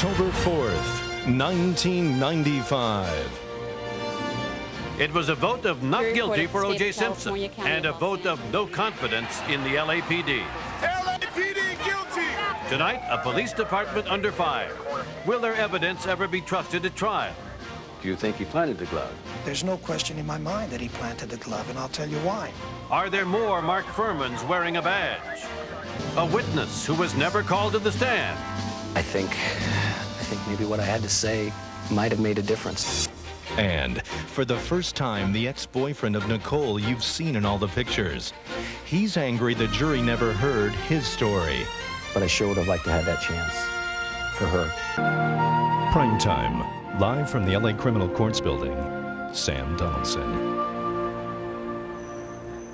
October 4th, 1995. It was a vote of not guilty for O.J. Simpson and a vote of no confidence in the LAPD. LAPD guilty! Tonight, a police department under fire. Will their evidence ever be trusted at trial? Do you think he planted the glove? There's no question in my mind that he planted the glove, and I'll tell you why. Are there more Mark Furhmans wearing a badge? A witness who was never called to the stand. I think maybe what I had to say might have made a difference. And for the first time, the ex-boyfriend of Nicole you've seen in all the pictures. He's angry the jury never heard his story. But I sure would have liked to have that chance for her. Primetime, live from the LA Criminal Courts Building, Sam Donaldson.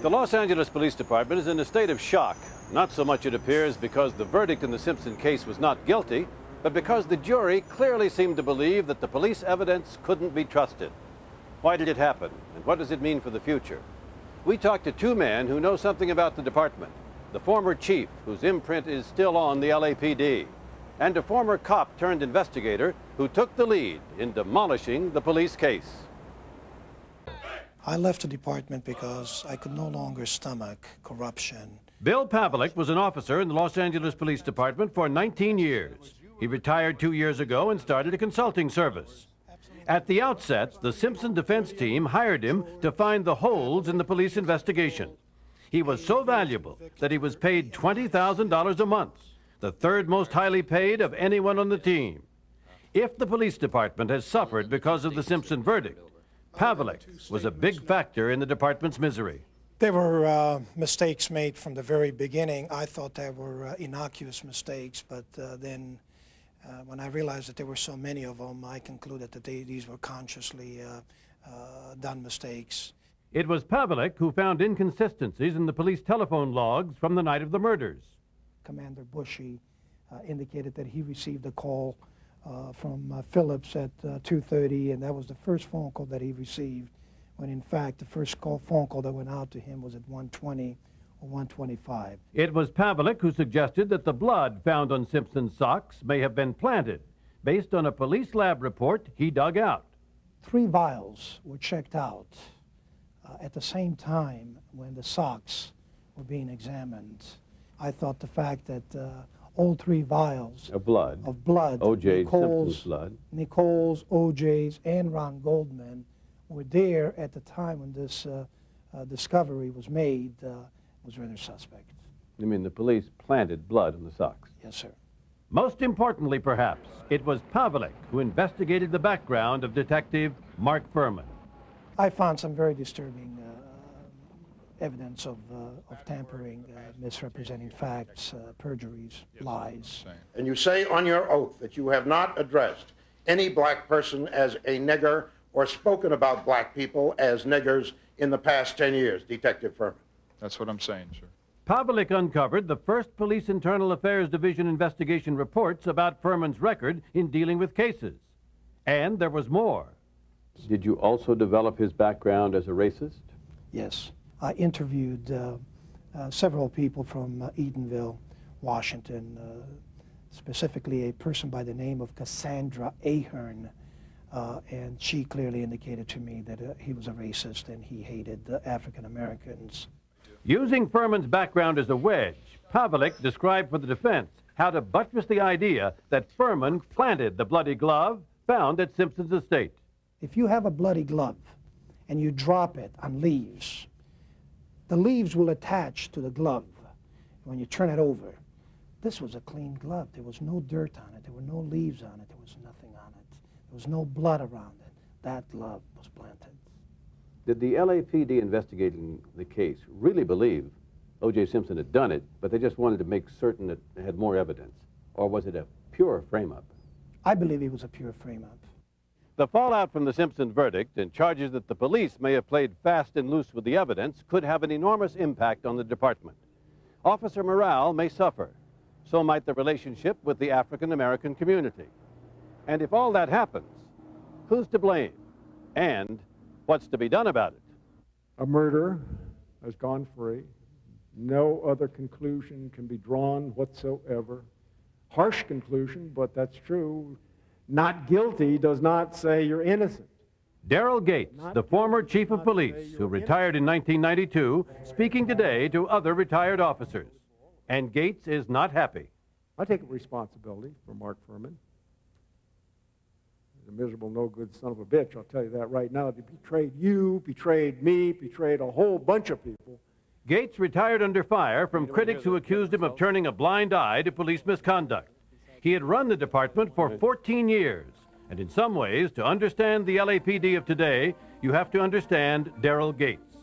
The Los Angeles Police Department is in a state of shock. Not so much, it appears, because the verdict in the Simpson case was not guilty, but because the jury clearly seemed to believe that the police evidence couldn't be trusted. Why did it happen, and what does it mean for the future? We talked to two men who know something about the department. The former chief, whose imprint is still on the LAPD, and a former cop turned investigator who took the lead in demolishing the police case. I left the department because I could no longer stomach corruption. Bill Pavelic was an officer in the Los Angeles Police Department for 19 years. He retired 2 years ago and started a consulting service. At the outset, the Simpson defense team hired him to find the holes in the police investigation. He was so valuable that he was paid $20,000 a month, the third most highly paid of anyone on the team. If the police department has suffered because of the Simpson verdict, Pavelic was a big factor in the department's misery. There were mistakes made from the very beginning. I thought they were innocuous mistakes, but then when I realized that there were so many of them, I concluded that these were consciously done mistakes. It was Pavelic who found inconsistencies in the police telephone logs from the night of the murders. Commander Bushy indicated that he received a call from Phillips at 2:30, and that was the first phone call that he received, when in fact the first phone call that went out to him was at 1:20 or 1:25. It was Pavelic who suggested that the blood found on Simpson's socks may have been planted, based on a police lab report he dug out. 3 vials were checked out at the same time when the socks were being examined. I thought the fact that all 3 vials of blood, O.J. Simpson's blood, Nicole's, O.J.'s, and Ron Goldman were there at the time when this discovery was made, was rather suspect. You mean the police planted blood on the socks? Yes, sir. Most importantly, perhaps, it was Pavelic who investigated the background of Detective Mark Furhman. I found some very disturbing evidence of tampering, misrepresenting facts, perjuries, lies. And you say on your oath that you have not addressed any black person as a nigger or spoken about black people as niggers in the past 10 years, Detective Furhman. That's what I'm saying, sir. Pavelic uncovered the first Police Internal Affairs Division investigation reports about Furhman's record in dealing with cases. And there was more. Did you also develop his background as a racist? Yes. I interviewed several people from Edenville, Washington, specifically a person by the name of Cassandra Ahern, and she clearly indicated to me that he was a racist and he hated the African Americans. Using Furhman's background as a wedge, Pavelic described for the defense how to buttress the idea that Furhman planted the bloody glove found at Simpson's estate. If you have a bloody glove and you drop it on leaves, the leaves will attach to the glove when you turn it over. This was a clean glove. There was no dirt on it. There were no leaves on it. There was nothing on it. There was no blood around it. That glove was planted. Did the LAPD investigating the case really believe O.J. Simpson had done it, but they just wanted to make certain that they had more evidence? Or was it a pure frame-up? I believe it was a pure frame-up. The fallout from the Simpson verdict and charges that the police may have played fast and loose with the evidence could have an enormous impact on the department. Officer morale may suffer. So might the relationship with the African American community. And if all that happens, who's to blame? And what's to be done about it? A murderer has gone free. No other conclusion can be drawn whatsoever. harsh conclusion, but that's true. Not guilty does not say you're innocent. Daryl Gates, the former chief of police who retired in 1992, speaking today to other retired officers. And Gates is not happy. I take responsibility for Mark Furhman. He's a miserable, no-good son of a bitch, I'll tell you that right now. He betrayed you, betrayed me, betrayed a whole bunch of people. Gates retired under fire from critics who accused him of turning a blind eye to police misconduct. He had run the department for 14 years, and in some ways, to understand the LAPD of today, you have to understand Daryl Gates.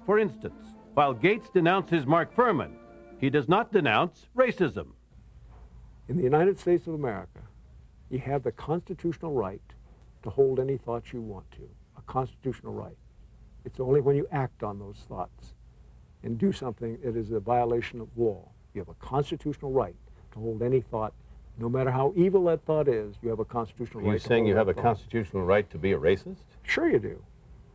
For instance, while Gates denounces Mark Furhman, he does not denounce racism. In the United States of America, you have the constitutional right to hold any thoughts you want to, a constitutional right. It's only when you act on those thoughts and do something that is a violation of law. You have a constitutional right to hold any thought, no matter how evil that thought is, you have a constitutional right. Are you saying you have a constitutional right to be a racist? Sure you do.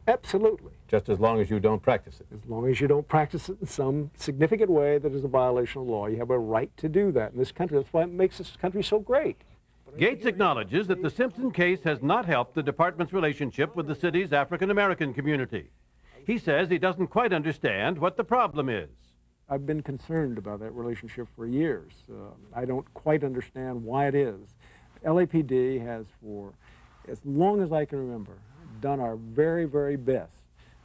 Absolutely. Just as long as you don't practice it? As long as you don't practice it in some significant way that is a violation of law, you have a right to do that in this country. That's why it makes this country so great. Gates acknowledges that the Simpson case has not helped the department's relationship with the city's African-American community. He says he doesn't quite understand what the problem is. I've been concerned about that relationship for years. I don't quite understand why it is. LAPD has, for as long as I can remember, done our very, very best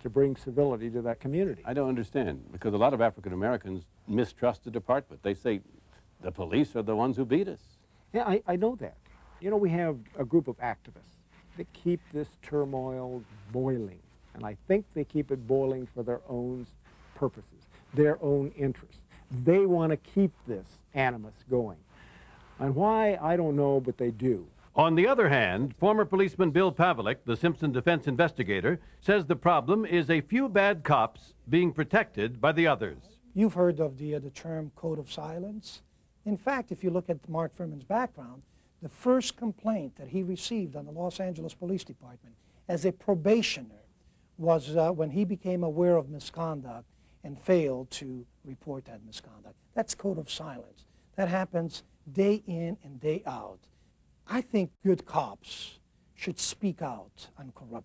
to bring civility to that community. I don't understand, because a lot of African Americans mistrust the department. They say the police are the ones who beat us. Yeah, I know that. You know, we have a group of activists that keep this turmoil boiling, and I think they keep it boiling for their own purposes, their own interests. They want to keep this animus going. And why, I don't know, but they do. On the other hand, former policeman Bill Pavelic, the Simpson defense investigator, says the problem is a few bad cops being protected by the others. You've heard of the term code of silence. In fact, if you look at Mark Furhman's background, the first complaint that he received on the Los Angeles Police Department as a probationer was when he became aware of misconduct and failed to report that misconduct. That's code of silence. That happens day in and day out. I think good cops should speak out on corruption.